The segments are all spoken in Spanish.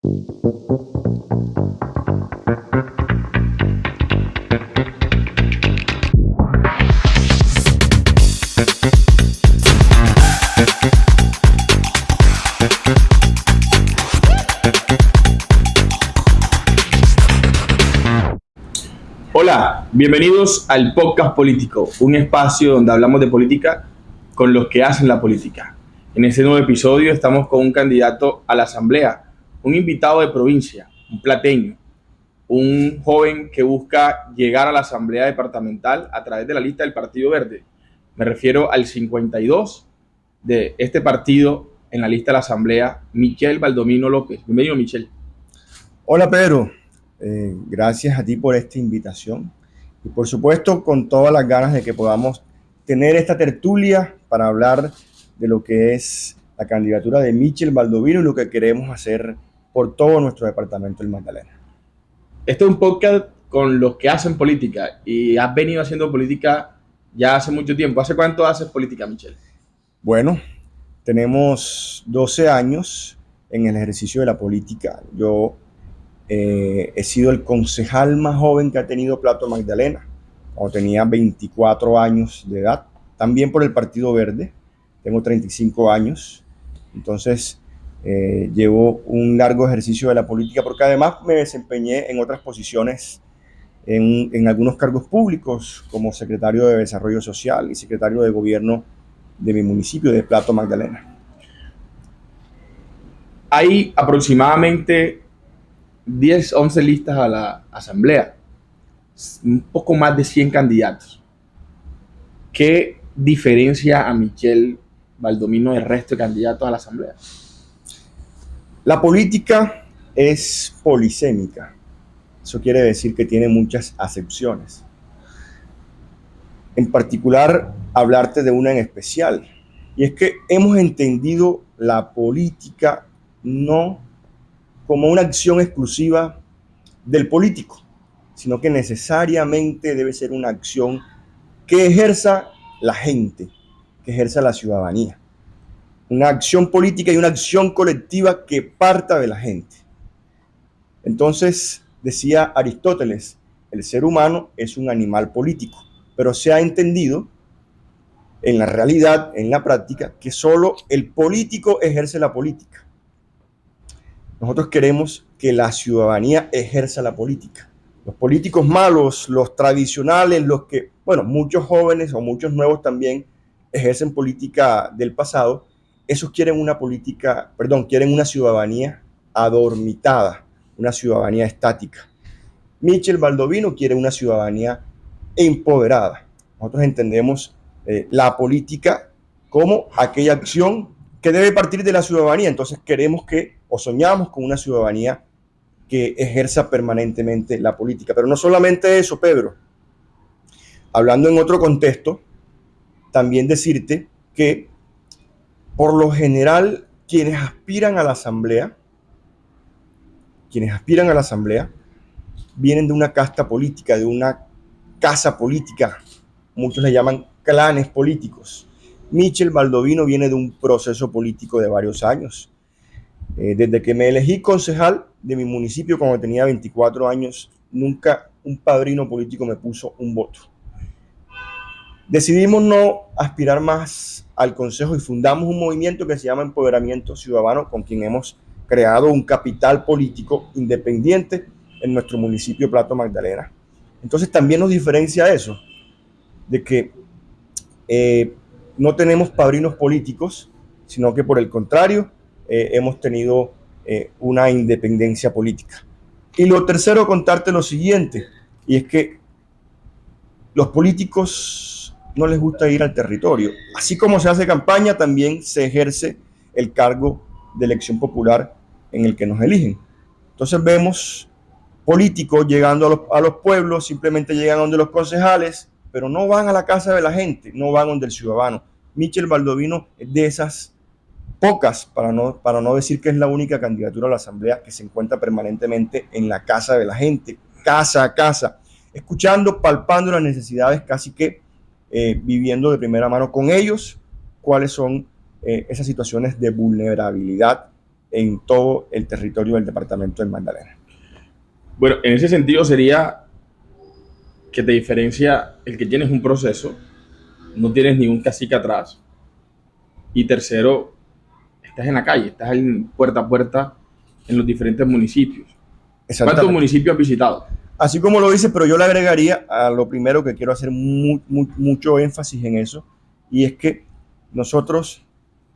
Hola, bienvenidos al Podcast Político, un espacio donde hablamos de política con los que hacen la política. En este nuevo episodio estamos con un candidato a la Asamblea, un invitado de provincia, un plateño, un joven que busca llegar a la Asamblea Departamental a través de la lista del Partido Verde. Me refiero al 52 de este partido en la lista de la Asamblea, Michel Valdomino López. Bienvenido, Michel. Hola Pedro, gracias a ti por esta invitación y por supuesto con todas las ganas de que podamos tener esta tertulia para hablar de lo que es la candidatura de Michel Valdomino y lo que queremos hacer por todo nuestro departamento del Magdalena. Este es un podcast con los que hacen política y has venido haciendo política ya hace mucho tiempo. ¿Hace cuánto haces política, Michel? Bueno, tenemos 12 años en el ejercicio de la política. Yo he sido el concejal más joven que ha tenido Plato Magdalena, cuando tenía 24 años de edad, también por el Partido Verde. Tengo 35 años, entonces llevo un largo ejercicio de la política, porque además me desempeñé en otras posiciones, en algunos cargos públicos, como secretario de Desarrollo Social y secretario de Gobierno de mi municipio, de Plato Magdalena. Hay aproximadamente 10, 11 listas a la asamblea, un poco más de 100 candidatos. ¿Qué diferencia a Michel Valdomino del resto de candidatos a la asamblea? La política es polisémica. Eso quiere decir que tiene muchas acepciones. En particular, hablarte de una en especial. Y es que hemos entendido la política no como una acción exclusiva del político, sino que necesariamente debe ser una acción que ejerza la gente, que ejerza la ciudadanía. Una acción política y una acción colectiva que parta de la gente. Entonces, decía Aristóteles, el ser humano es un animal político, pero se ha entendido en la realidad, en la práctica, que solo el político ejerce la política. Nosotros queremos que la ciudadanía ejerza la política. Los políticos malos, los tradicionales, los que, bueno, muchos jóvenes o muchos nuevos también ejercen política del pasado, esos quieren quieren una ciudadanía adormitada, una ciudadanía estática. Michel Valdomino quiere una ciudadanía empoderada. Nosotros entendemos la política como aquella acción que debe partir de la ciudadanía. Entonces queremos o soñamos con una ciudadanía que ejerza permanentemente la política. Pero no solamente eso, Pedro. Hablando en otro contexto, también decirte que por lo general quienes aspiran a la asamblea vienen de una casta política, de una casa política. Muchos le llaman clanes políticos. Michel Valdomino viene de un proceso político de varios años. Desde que me elegí concejal de mi municipio cuando tenía 24 años, nunca un padrino político me puso un voto. Decidimos no aspirar más al consejo y fundamos un movimiento que se llama Empoderamiento Ciudadano, con quien hemos creado un capital político independiente en nuestro municipio Plato Magdalena. Entonces también nos diferencia eso, de que no tenemos padrinos políticos, sino que por el contrario, hemos tenido una independencia política. Y lo tercero, contarte lo siguiente, y es que los políticos no les gusta ir al territorio. Así como se hace campaña, también se ejerce el cargo de elección popular en el que nos eligen. Entonces vemos políticos llegando a los pueblos, simplemente llegan donde los concejales, pero no van a la casa de la gente, no van donde el ciudadano. Michel Valdomino es de esas pocas, para no decir que es la única candidatura a la asamblea que se encuentra permanentemente en la casa de la gente, casa a casa, escuchando, palpando las necesidades, casi que viviendo de primera mano con ellos cuáles son esas situaciones de vulnerabilidad en todo el territorio del departamento del Magdalena. Bueno, en ese sentido sería que te diferencia el que tienes un proceso, no tienes ningún cacique atrás, y tercero, estás en la calle, estás en puerta a puerta en los diferentes municipios. ¿Cuántos municipios has visitado? Así como lo dices, pero yo le agregaría a lo primero que quiero hacer mucho énfasis en eso, y es que nosotros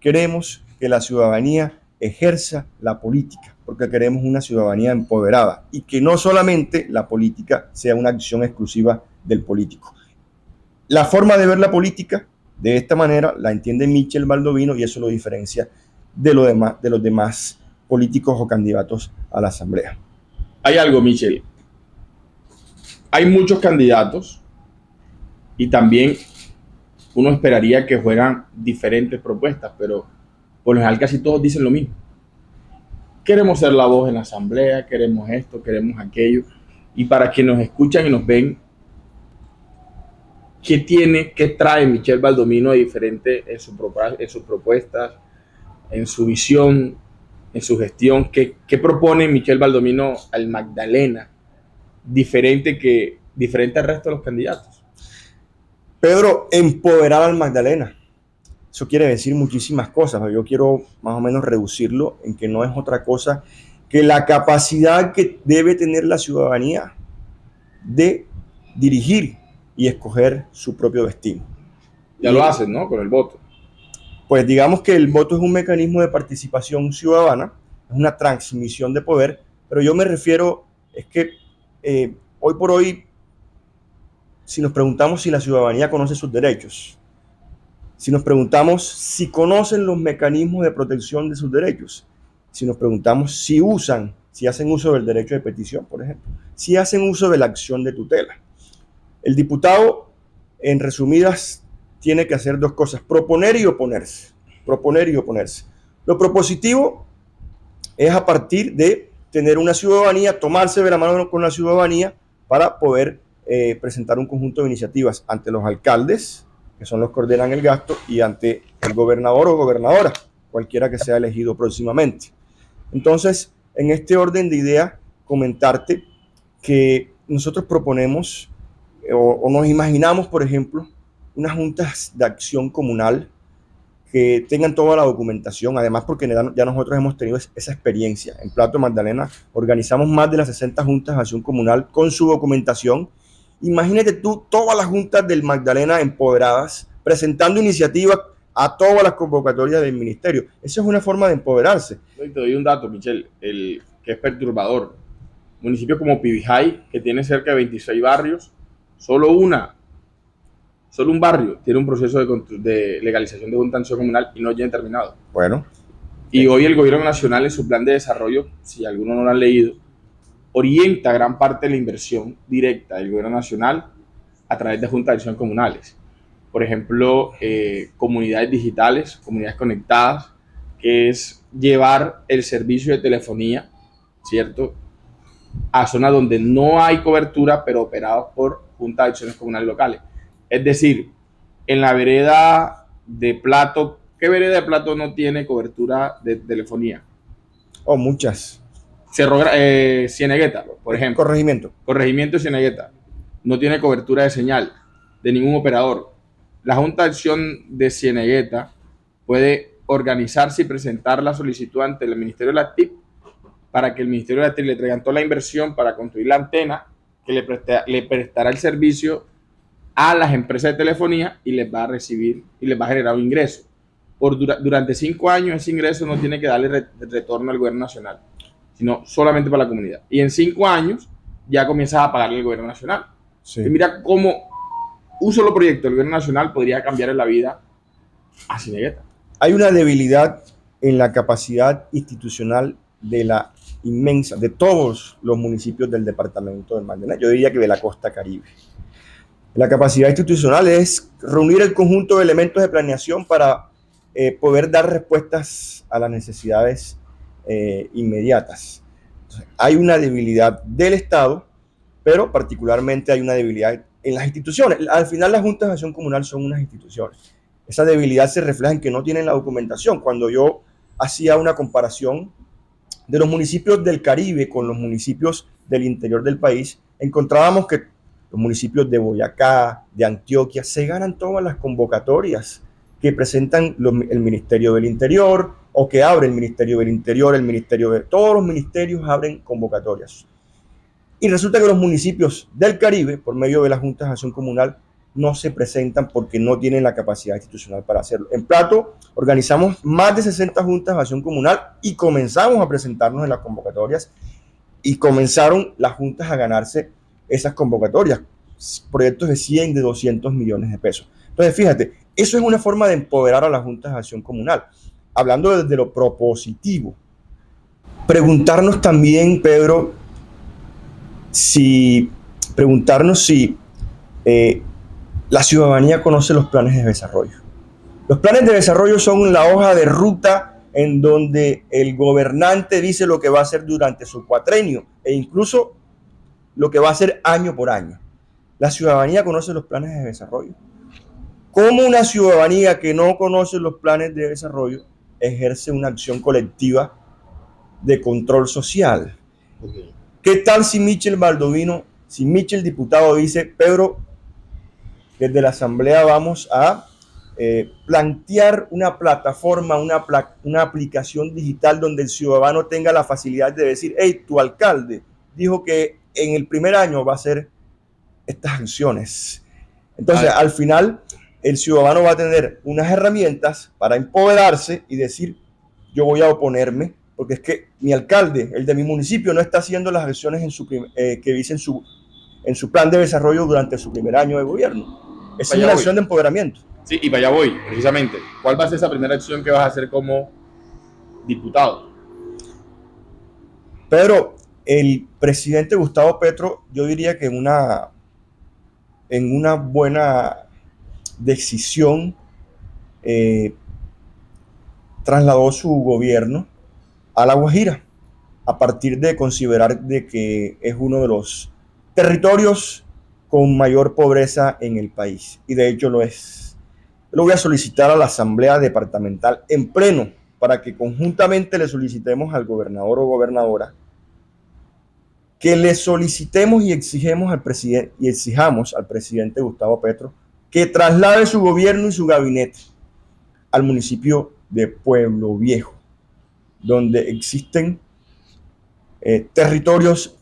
queremos que la ciudadanía ejerza la política, porque queremos una ciudadanía empoderada y que no solamente la política sea una acción exclusiva del político. La forma de ver la política de esta manera la entiende Michel Baldovino y eso lo diferencia de los demás políticos o candidatos a la asamblea. Hay algo, Michel. Hay muchos candidatos y también uno esperaría que fueran diferentes propuestas, pero por lo general casi todos dicen lo mismo. Queremos ser la voz en la asamblea, queremos esto, queremos aquello. Y para quienes nos escuchan y nos ven, ¿qué trae Michel Baldovino de diferente en sus propuestas, en su visión, en su gestión? ¿Qué propone Michel Baldovino al Magdalena diferente al resto de los candidatos? Pedro, empoderar al Magdalena. Eso quiere decir muchísimas cosas, pero yo quiero más o menos reducirlo en que no es otra cosa que la capacidad que debe tener la ciudadanía de dirigir y escoger su propio destino. Ya lo hacen, ¿no? Con el voto. Pues digamos que el voto es un mecanismo de participación ciudadana, es una transmisión de poder, pero yo me refiero, es que hoy por hoy, si nos preguntamos si la ciudadanía conoce sus derechos, si nos preguntamos si conocen los mecanismos de protección de sus derechos, si nos preguntamos si hacen uso del derecho de petición, por ejemplo, si hacen uso de la acción de tutela. El diputado, en resumidas, tiene que hacer dos cosas: proponer y oponerse. Proponer y oponerse. Lo propositivo es a partir de tener una ciudadanía, tomarse de la mano con la ciudadanía para poder presentar un conjunto de iniciativas ante los alcaldes, que son los que ordenan el gasto, y ante el gobernador o gobernadora, cualquiera que sea elegido próximamente. Entonces, en este orden de ideas, comentarte que nosotros proponemos o nos imaginamos, por ejemplo, unas juntas de acción comunal que tengan toda la documentación, además porque ya nosotros hemos tenido esa experiencia. En Plato Magdalena organizamos más de las 60 juntas de acción comunal con su documentación. Imagínate tú todas las juntas del Magdalena empoderadas, presentando iniciativas a todas las convocatorias del ministerio. Esa es una forma de empoderarse. Te doy un dato, Michel, que es perturbador. Municipios como Pibijay, que tiene cerca de 26 barrios, solo un barrio tiene un proceso de legalización de junta de acción comunal y no tiene terminado. Bueno. Y hoy el gobierno nacional, en su plan de desarrollo, si alguno no lo han leído, orienta gran parte de la inversión directa del gobierno nacional a través de juntas de acción comunales. Por ejemplo, comunidades digitales, comunidades conectadas, que es llevar el servicio de telefonía, ¿cierto?, a zonas donde no hay cobertura, pero operados por juntas de acciones comunales locales. Es decir, en la vereda de Plato, ¿qué vereda de Plato no tiene cobertura de telefonía? Muchas. Cienegueta, por ejemplo. Corregimiento de Cienegueta. No tiene cobertura de señal de ningún operador. La Junta de Acción de Cienegueta puede organizarse y presentar la solicitud ante el Ministerio de la TIC para que el Ministerio de la TIC le traigan toda la inversión para construir la antena que le prestará el servicio a las empresas de telefonía y les va a generar un ingreso. Durante 5 años ese ingreso no tiene que darle retorno al gobierno nacional, sino solamente para la comunidad. Y en 5 años ya comienzas a pagarle al gobierno nacional. Sí. Y mira cómo un solo proyecto del gobierno nacional podría cambiar la vida a Cienegueta. Hay una debilidad en la capacidad institucional de todos los municipios del departamento del Magdalena, yo diría que de la costa Caribe. La capacidad institucional es reunir el conjunto de elementos de planeación para poder dar respuestas a las necesidades inmediatas. Entonces, hay una debilidad del Estado, pero particularmente hay una debilidad en las instituciones. Al final las juntas de acción comunal son unas instituciones. Esa debilidad se refleja en que no tienen la documentación. Cuando yo hacía una comparación de los municipios del Caribe con los municipios del interior del país, encontrábamos que los municipios de Boyacá, de Antioquia, se ganan todas las convocatorias que presentan el Ministerio del Interior o que abre el Ministerio del Interior, todos los ministerios abren convocatorias. Y resulta que los municipios del Caribe, por medio de las juntas de acción comunal, no se presentan porque no tienen la capacidad institucional para hacerlo. En Plato organizamos más de 60 juntas de acción comunal y comenzamos a presentarnos en las convocatorias y comenzaron las juntas a ganarse esas convocatorias, proyectos de 100, de 200 millones de pesos. Entonces, fíjate, eso es una forma de empoderar a las juntas de acción comunal. Hablando desde lo propositivo, preguntarnos también, Pedro, si la ciudadanía conoce los planes de desarrollo. Los planes de desarrollo son la hoja de ruta en donde el gobernante dice lo que va a hacer durante su cuatrenio e incluso lo que va a hacer año por año. La ciudadanía conoce los planes de desarrollo. ¿Cómo una ciudadanía que no conoce los planes de desarrollo ejerce una acción colectiva de control social? Okay. ¿Qué tal si Michel Baldovino, si Michel diputado dice, Pedro, desde la Asamblea vamos a plantear una plataforma, una aplicación digital donde el ciudadano tenga la facilidad de decir, hey, tu alcalde dijo que en el primer año va a hacer estas acciones? Entonces, al final, el ciudadano va a tener unas herramientas para empoderarse y decir, yo voy a oponerme, porque es que mi alcalde, el de mi municipio, no está haciendo las acciones que dice en su plan de desarrollo durante su primer año de gobierno. Es una acción de empoderamiento. Sí, y para allá voy, precisamente. ¿Cuál va a ser esa primera acción que vas a hacer como diputado? Pedro, el presidente Gustavo Petro, yo diría que en una buena decisión trasladó su gobierno a La Guajira, a partir de considerar de que es uno de los territorios con mayor pobreza en el país, y de hecho lo es. Yo lo voy a solicitar a la Asamblea Departamental en pleno para que conjuntamente le solicitemos al gobernador o gobernadora que le solicitemos y exijamos al presidente Gustavo Petro que traslade su gobierno y su gabinete al municipio de Pueblo Viejo, donde existen territorios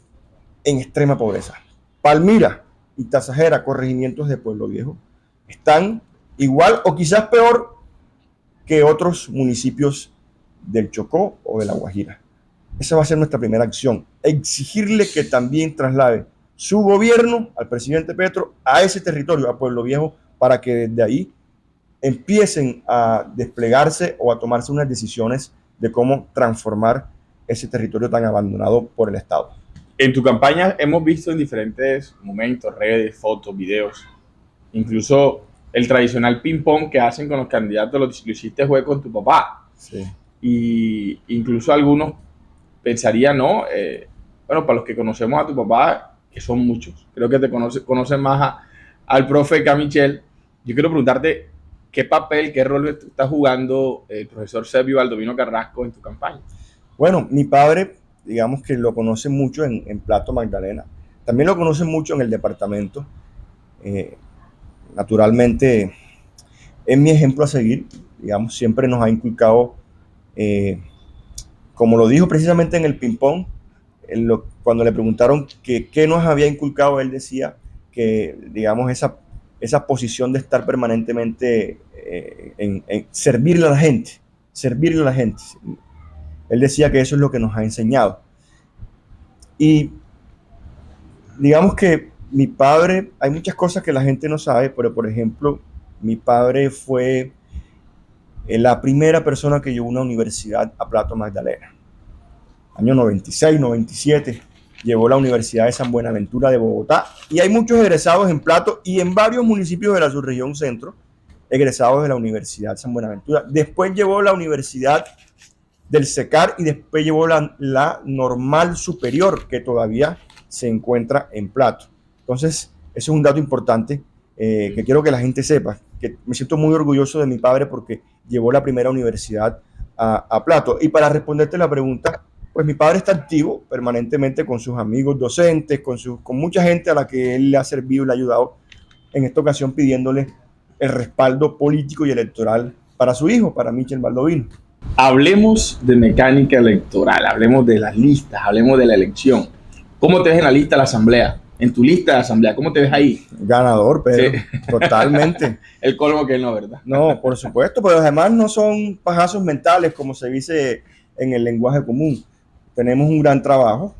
en extrema pobreza. Palmira y Tasajera, corregimientos de Pueblo Viejo, están igual o quizás peor que otros municipios del Chocó o de La Guajira. Esa va a ser nuestra primera acción, exigirle que también traslade su gobierno al presidente Petro a ese territorio, a Pueblo Viejo, para que desde ahí empiecen a desplegarse o a tomarse unas decisiones de cómo transformar ese territorio tan abandonado por el Estado. En tu campaña hemos visto en diferentes momentos, redes, fotos, videos, incluso el tradicional ping-pong que hacen con los candidatos, lo hiciste fue con tu papá. Sí. Y incluso algunos pensarían, ¿no? Bueno, para los que conocemos a tu papá, que son muchos, creo que te conocen más al profe Camichel. Yo quiero preguntarte, ¿qué papel, qué rol está jugando el profesor Servio Baldovino Carrasco en tu campaña? Bueno, mi padre, digamos que lo conocen mucho en Plato Magdalena. También lo conocen mucho en el departamento. Naturalmente, es mi ejemplo a seguir. Digamos, siempre nos ha inculcado, como lo dijo precisamente en el ping-pong, cuando le preguntaron qué nos había inculcado, él decía que, digamos, esa posición de estar permanentemente en servirle a la gente. Él decía que eso es lo que nos ha enseñado. Y digamos que mi padre, hay muchas cosas que la gente no sabe, pero por ejemplo, mi padre fue la primera persona que llevó una universidad a Plato Magdalena. Año 96, 97, llevó la Universidad de San Buenaventura de Bogotá. Y hay muchos egresados en Plato y en varios municipios de la subregión centro, egresados de la Universidad de San Buenaventura. Después llevó la Universidad del SECAR y después llevó la Normal Superior, que todavía se encuentra en Plato. Entonces, eso es un dato importante que quiero que la gente sepa, que me siento muy orgulloso de mi padre porque llevó la primera universidad a Plato. Y para responderte la pregunta, pues mi padre está activo permanentemente con sus amigos docentes, con mucha gente a la que él le ha servido y le ha ayudado, en esta ocasión pidiéndole el respaldo político y electoral para su hijo, para Michel Baldovino. Hablemos de mecánica electoral, hablemos de las listas, hablemos de la elección. ¿Cómo te ves en la lista de la asamblea? En tu lista de asamblea, ¿cómo te ves ahí? Ganador, Pedro, Sí. totalmente. El colmo que no, ¿verdad? No, por supuesto, pero además no son pajazos mentales, como se dice en el lenguaje común. Tenemos un gran trabajo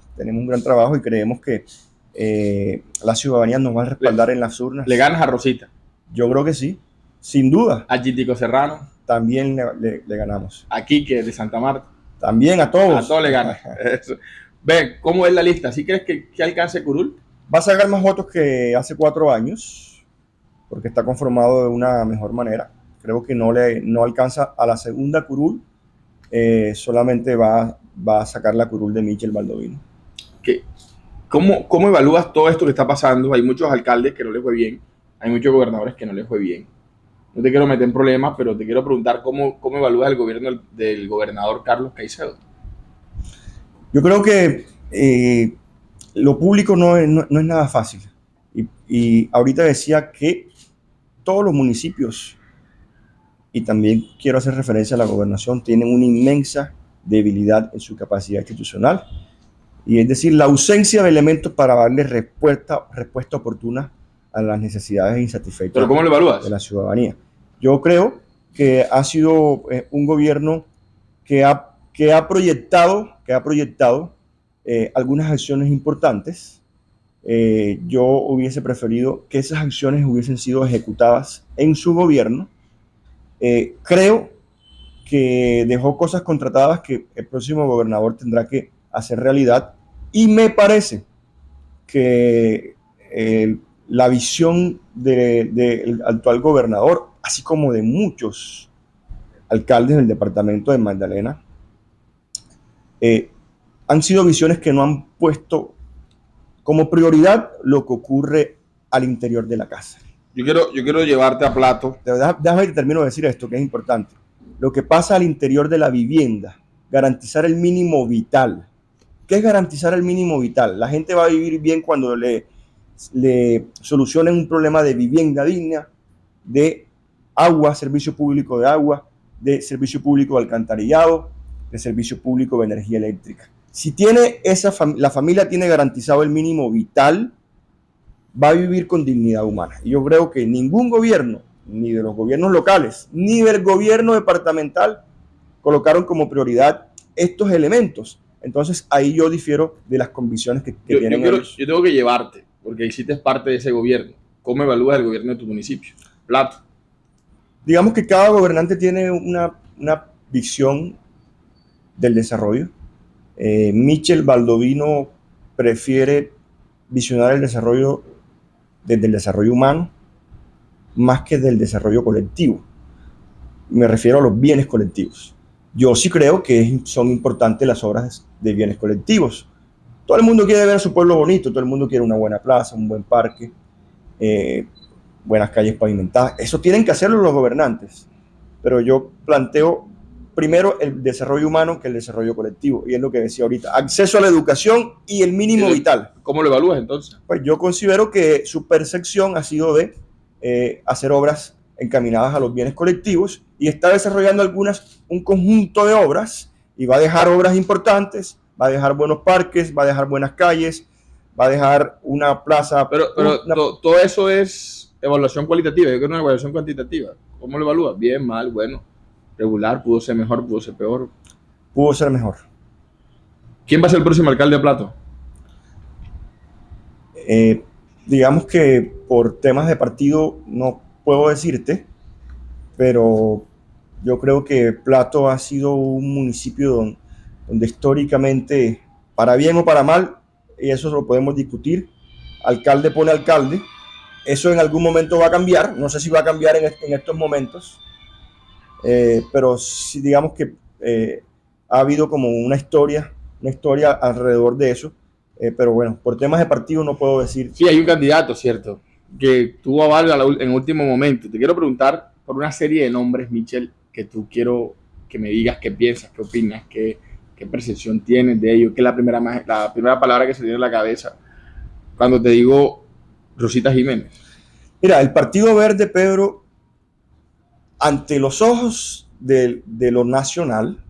y creemos que la ciudadanía nos va a respaldar en las urnas. ¿Le ganas a Rosita? Yo creo que sí, sin duda. ¿A Chitico Serrano? También le ganamos. ¿A Quique de Santa Marta? También a todos. A todos le ganas. Ve, ¿cómo es la lista? ¿Sí crees que alcance Curul? Va a sacar más votos que hace 4 años, porque está conformado de una mejor manera. Creo que no alcanza a la segunda curul, solamente va a sacar la curul de Michel Baldovino. ¿Cómo evalúas todo esto que está pasando? Hay muchos alcaldes que no les fue bien, hay muchos gobernadores que no les fue bien. No te quiero meter en problemas, pero te quiero preguntar cómo evalúas el gobierno del gobernador Carlos Caicedo. Yo creo que lo público no es nada fácil. Y ahorita decía que todos los municipios, y también quiero hacer referencia a la gobernación, tienen una inmensa debilidad en su capacidad institucional. Y es decir, la ausencia de elementos para darle respuesta oportuna a las necesidades insatisfechas. ¿Pero cómo lo evalúas? De la ciudadanía. Yo creo que ha sido un gobierno que ha proyectado algunas acciones importantes. Yo hubiese preferido que esas acciones hubiesen sido ejecutadas en su gobierno. Creo que dejó cosas contratadas que el próximo gobernador tendrá que hacer realidad, y me parece que la visión del actual gobernador, así como de muchos alcaldes del departamento de Magdalena, han sido visiones que no han puesto como prioridad lo que ocurre al interior de la casa. Yo quiero llevarte a plato. Déjame que termino de decir esto, que es importante. Lo que pasa al interior de la vivienda, garantizar el mínimo vital. ¿Qué es garantizar el mínimo vital? La gente va a vivir bien cuando le solucionen un problema de vivienda digna, de agua, servicio público de agua, de servicio público de alcantarillado, de servicio público de energía eléctrica. Si tiene la familia tiene garantizado el mínimo vital, va a vivir con dignidad humana. Y yo creo que ningún gobierno, ni de los gobiernos locales, ni del gobierno departamental, colocaron como prioridad estos elementos. Entonces ahí yo difiero de las convicciones que tienen ellos. Yo tengo que llevarte, porque hiciste parte de ese gobierno. ¿Cómo evalúas el gobierno de tu municipio? Plato. Digamos que cada gobernante tiene una visión del desarrollo. Michel Baldovino prefiere visionar el desarrollo desde el desarrollo humano más que del desarrollo colectivo. Me refiero a los bienes colectivos. Yo sí creo que son importantes las obras de bienes colectivos. Todo el mundo quiere ver a su pueblo bonito, todo el mundo quiere una buena plaza, un buen parque, buenas calles pavimentadas. Eso tienen que hacerlo los gobernantes. Pero yo planteo primero el desarrollo humano que el desarrollo colectivo. Y es lo que decía ahorita. Acceso a la educación y el mínimo vital. ¿Cómo lo evalúas entonces? Pues yo considero que su percepción ha sido de hacer obras encaminadas a los bienes colectivos, y está desarrollando un conjunto de obras, y va a dejar obras importantes, va a dejar buenos parques, va a dejar buenas calles, va a dejar una plaza. Pero todo eso es evaluación cualitativa. Yo quiero una evaluación cuantitativa. ¿Cómo lo evalúas? Bien, mal, bueno, regular, pudo ser mejor, pudo ser peor. Pudo ser mejor. ¿Quién va a ser el próximo alcalde de Plato? Digamos que por temas de partido no puedo decirte, pero yo creo que Plato ha sido un municipio donde históricamente, para bien o para mal, y eso lo podemos discutir, alcalde pone alcalde. Eso en algún momento va a cambiar, no sé si va a cambiar en estos momentos, pero sí, digamos que ha habido como una historia alrededor de eso, pero bueno, por temas de partido no puedo decir. Sí, hay un candidato, ¿cierto?, que tuvo aval en último momento. Te quiero preguntar por una serie de nombres, Michel, que tú quiero que me digas qué piensas, qué opinas, qué ¿Qué percepción tienes de ellos? ¿Qué es la primera palabra que se tiene en la cabeza cuando te digo Rosita Jiménez? Mira, el Partido Verde, Pedro, ante los ojos de lo nacional,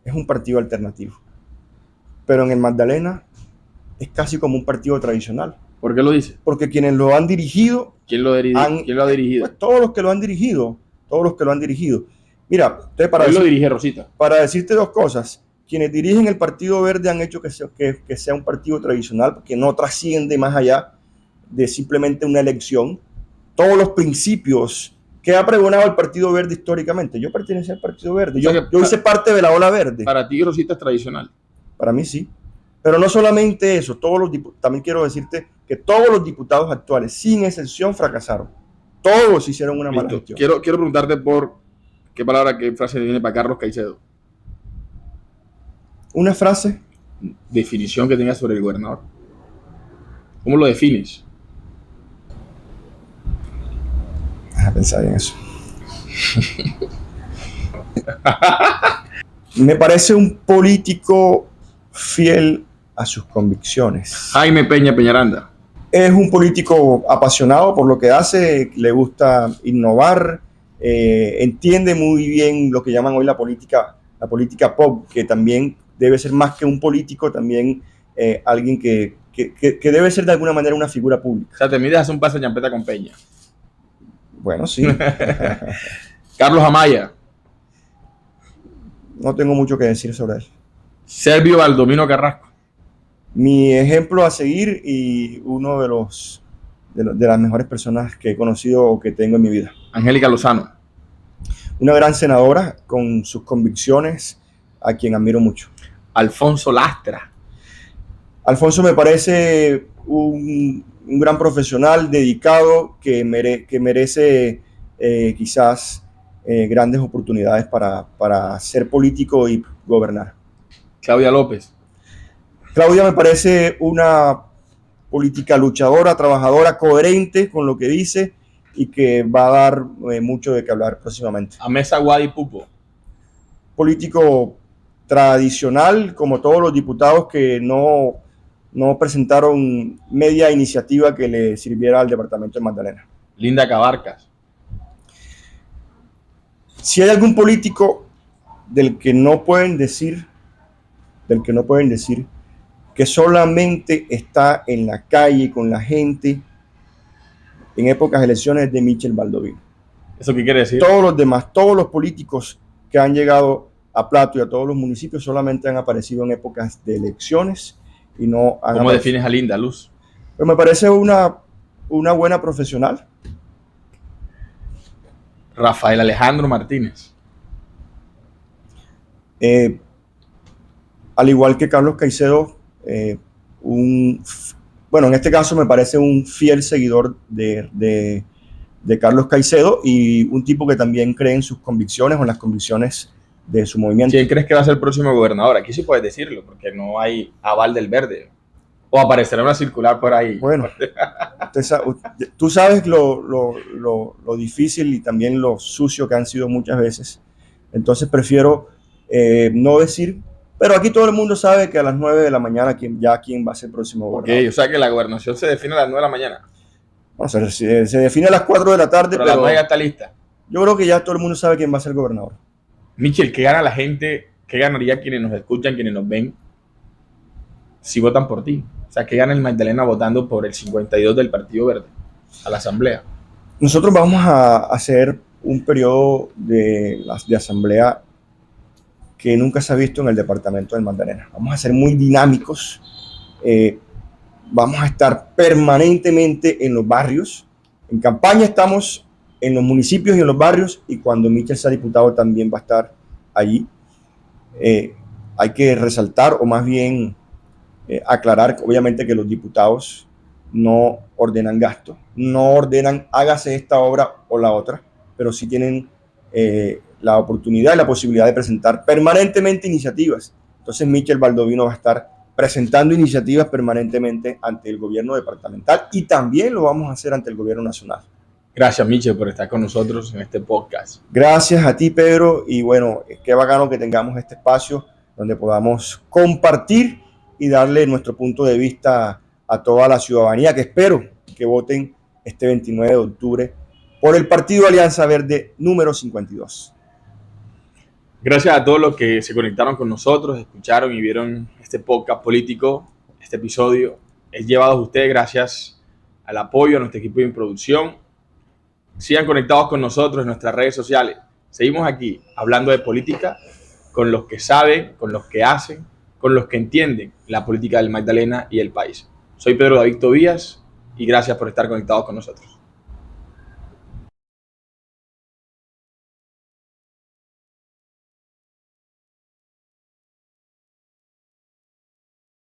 es un partido alternativo. Pero en el Magdalena es casi como un partido tradicional. ¿Por qué lo dices? Porque quienes lo han dirigido... ¿Quién lo ha dirigido? Pues todos los que lo han dirigido. Mira, Él lo dirige Rosita. Para decirte dos cosas. Quienes dirigen el Partido Verde han hecho que sea un partido tradicional, porque no trasciende más allá de simplemente una elección. Todos los principios que ha pregonado el Partido Verde históricamente. Yo pertenecía al Partido Verde. Yo hice parte de la ola verde. Para ti Rosita es tradicional. Para mí sí. Pero no solamente eso, también quiero decirte que todos los diputados actuales, sin excepción, fracasaron. Todos hicieron una mala gestión. Quiero preguntarte por qué frase viene para Carlos Caicedo. Una frase. Definición que tengas sobre el gobernador. ¿Cómo lo defines? Deja pensar en eso. Me parece un político fiel a sus convicciones. Jaime Peña Peñaranda. Es un político apasionado por lo que hace, le gusta innovar, entiende muy bien lo que llaman hoy la política pop, que también debe ser más que un político, también alguien que debe ser de alguna manera una figura pública. O sea, te mides a hacer un pase de champeta con Peña. Bueno, sí. Carlos Amaya. No tengo mucho que decir sobre él. Servio Baldomino Carrasco. Mi ejemplo a seguir y uno de las mejores personas que he conocido o que tengo en mi vida. Angélica Lozano. Una gran senadora con sus convicciones, a quien admiro mucho. Alfonso Lastra. Alfonso me parece un gran profesional dedicado que merece quizás grandes oportunidades para ser político y gobernar. Claudia López. Claudia me parece una política luchadora, trabajadora, coherente con lo que dice y que va a dar mucho de qué hablar próximamente. Amesa Guadi Pupo. Político tradicional, como todos los diputados que no presentaron media iniciativa que le sirviera al departamento de Magdalena. Linda Cabarcas. Si hay algún político del que no pueden decir que solamente está en la calle con la gente en épocas de elecciones, de Michel Baldoví. ¿Eso qué quiere decir? Todos los demás, todos los políticos que han llegado a Plato y a todos los municipios solamente han aparecido en épocas de elecciones y no han ¿Cómo aparecido. defines a Linda, Luz? Pues me parece una buena profesional. Rafael Alejandro Martínez. Al igual que Carlos Caicedo, en este caso me parece un fiel seguidor de Carlos Caicedo y un tipo que también cree en sus convicciones o en las convicciones de su movimiento. ¿Quién crees que va a ser el próximo gobernador? Aquí sí puedes decirlo, porque no hay aval del Verde. O aparecerá una circular por ahí. Bueno, tú sabes lo difícil y también lo sucio que han sido muchas veces. Entonces prefiero no decir, pero aquí todo el mundo sabe que a las 9 de la mañana quién va a ser el próximo gobernador. Ok, o sea que la gobernación se define a las 9 de la mañana. No, se define a las 4 de la tarde, pero la 9 ya está lista. Yo creo que ya todo el mundo sabe quién va a ser el gobernador. Michel, ¿qué gana la gente? ¿Qué ganaría quienes nos escuchan, quienes nos ven, si votan por ti? O sea, ¿qué gana el Magdalena votando por el 52 del Partido Verde a la asamblea? Nosotros vamos a hacer un periodo de asamblea que nunca se ha visto en el departamento del Magdalena. Vamos a ser muy dinámicos. Vamos a estar permanentemente en los barrios. En campaña estamos en los municipios y en los barrios, y cuando Michel sea diputado también va a estar allí. Hay que resaltar, o más bien aclarar, obviamente, que los diputados no ordenan gasto, no ordenan hágase esta obra o la otra, pero sí tienen la oportunidad y la posibilidad de presentar permanentemente iniciativas. Entonces Michel Baldovino va a estar presentando iniciativas permanentemente ante el gobierno departamental, y también lo vamos a hacer ante el gobierno nacional. Gracias, Michel, por estar con nosotros en este podcast. Gracias a ti, Pedro, y bueno, qué bacano que tengamos este espacio donde podamos compartir y darle nuestro punto de vista a toda la ciudadanía, que espero que voten este 29 de octubre por el Partido Alianza Verde número 52. Gracias a todos los que se conectaron con nosotros, escucharon y vieron este podcast político. Este episodio es llevado a ustedes gracias al apoyo a nuestro equipo de producción. Sigan conectados con nosotros en nuestras redes sociales. Seguimos aquí hablando de política con los que saben, con los que hacen, con los que entienden la política del Magdalena y el país. Soy Pedro David Tobías y gracias por estar conectados con nosotros.